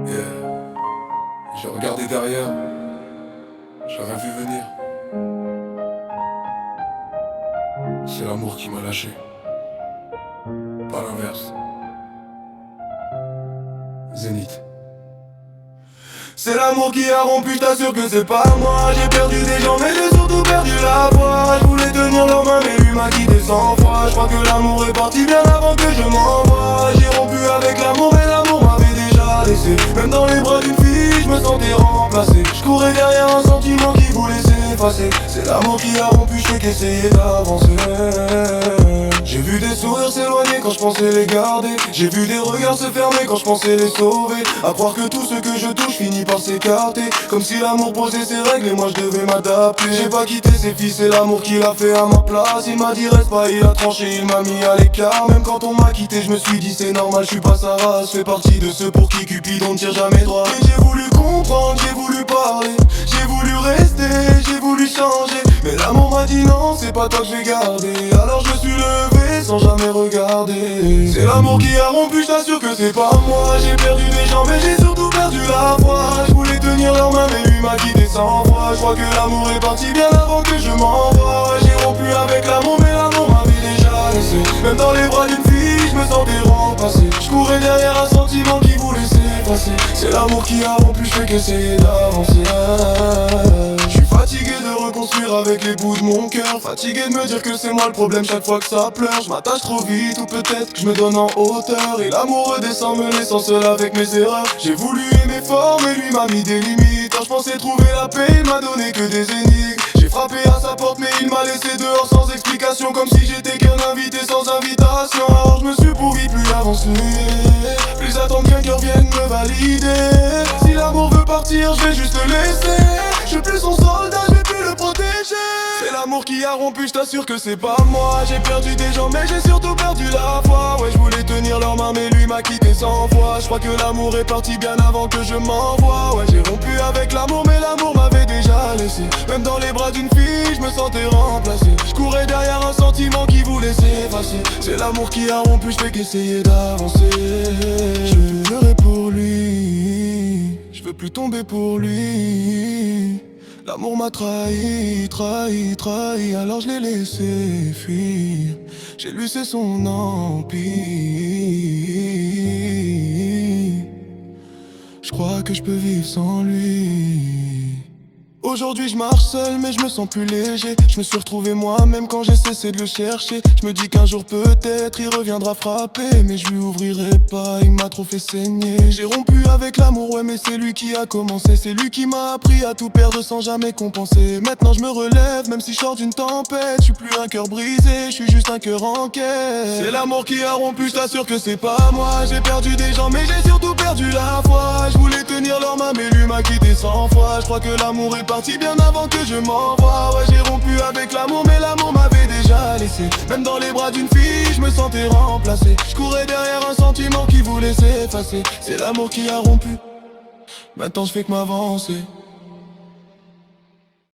Yeah. J'ai regardé derrière, j'ai rien vu venir. C'est l'amour qui m'a lâché, pas l'inverse. Zénith. C'est l'amour qui a rompu, je t'assure que c'est pas moi. J'ai perdu des gens mais j'ai surtout perdu la foi. Je voulais tenir leurs mains mais lui m'a quitté sans foi. Je crois que l'amour est parti bien avant que je m'envoie. J'ai rompu avec l'amour mais l'amour m'avait déjà laissé. Même dans les bras d'une fille je me sentais remplacé. Je courais derrière un sentiment qui voulait s'effacer. C'est l'amour qui a rompu, je fais qu'essayer d'avancer. J'ai vu des sourires s'éloigner quand je pensais les garder. J'ai vu des regards se fermer quand je pensais les sauver. À croire que tout ce que je touche finit par s'écarter. Comme si l'amour posait ses règles et moi je devais m'adapter. J'ai pas quitté ses filles, c'est l'amour qui l'a fait à ma place. Il m'a dit reste pas, il a tranché, il m'a mis à l'écart. Même quand on m'a quitté je me suis dit c'est normal, je suis pas sa race. Je fais partie de ceux pour qui Cupidon ne tire jamais droit. Et j'ai voulu comprendre, j'ai voulu parler, j'ai voulu rester, j'ai voulu changer. Mais l'amour m'a dit non, c'est pas toi que je vais garder. Alors je me suis levé sans jamais regarder. C'est l'amour qui a rompu, je t'assure que c'est pas moi. J'ai perdu des gens mais j'ai surtout perdu la foi. Je voulais tenir leurs mains mais lui m'a quitté sans foi. Je crois que l'amour est parti bien avant que je m'envoie. J'ai rompu avec l'amour mais l'amour m'avait déjà laissé. Même dans les bras d'une fille je me sentais remplacé. Je courais derrière un sentiment qui voulait s'effacer. C'est l'amour qui a rompu, je fais qu'essayer d'avancer. Je suis fatigué de reconstruire avec les bouts de mon cœur. Fatigué de me dire que c'est moi le problème chaque fois que ça pleure. Je m'attache trop vite ou peut-être que je me donne en hauteur. Et l'amour redescend me laissant seul avec mes erreurs. J'ai voulu aimer fort mais lui m'a mis des limites. Quand je pensais trouver la paix il m'a donné que des énigmes. J'ai frappé à sa porte mais il m'a laissé dehors sans explication. Comme si j'étais qu'un invité sans invitation. Alors je me suis pourri plus avancer, plus attendre qu'un cœur vienne me valider. Si l'amour veut partir je vais juste le laisser. Je suis plus son soldat, je vais plus le protéger. C'est l'amour qui a rompu, je t'assure que c'est pas moi. J'ai perdu des gens mais j'ai surtout perdu la foi. Ouais je voulais tenir leurs mains mais lui m'a quitté sans foi. Je crois que l'amour est parti bien avant que je m'envoie. Ouais j'ai rompu avec l'amour mais l'amour m'avait déjà laissé. Même dans les bras d'une fille je me sentais remplacé. Je courais derrière un sentiment qui voulait s'effacer. C'est l'amour qui a rompu, je fais qu'essayer d'avancer. Je veux plus pleurer pour lui, je veux plus tomber pour lui. L'amour m'a trahi, trahi, trahi. Alors je l'ai laissé fuir. J'ai lu c'est son empire. Je crois que je peux vivre sans lui. Aujourd'hui je marche seul mais je me sens plus léger. Je me suis retrouvé moi-même quand j'ai cessé de le chercher. Je me dis qu'un jour peut-être il reviendra frapper. Mais je lui ouvrirai pas, il m'a trop fait saigner. J'ai rompu avec l'amour, ouais mais c'est lui qui a commencé. C'est lui qui m'a appris à tout perdre sans jamais compenser. Maintenant je me relève même si je sors d'une tempête. Je suis plus un cœur brisé, je suis juste un cœur en quête. C'est l'amour qui a rompu, je t'assure que c'est pas moi. J'ai perdu des gens mais j'ai surtout perdu la foi. Je voulais tenir leurs mains mais lui m'a quitté sans foi. Je crois que l'amour est parti bien avant que je m'envoie. Ouais j'ai rompu avec l'amour mais l'amour m'avait déjà laissé. Même dans les bras d'une fille je me sentais remplacé. Je courais derrière un sentiment qui voulait s'effacer. C'est l'amour qui a rompu, maintenant je fais que m'avancer.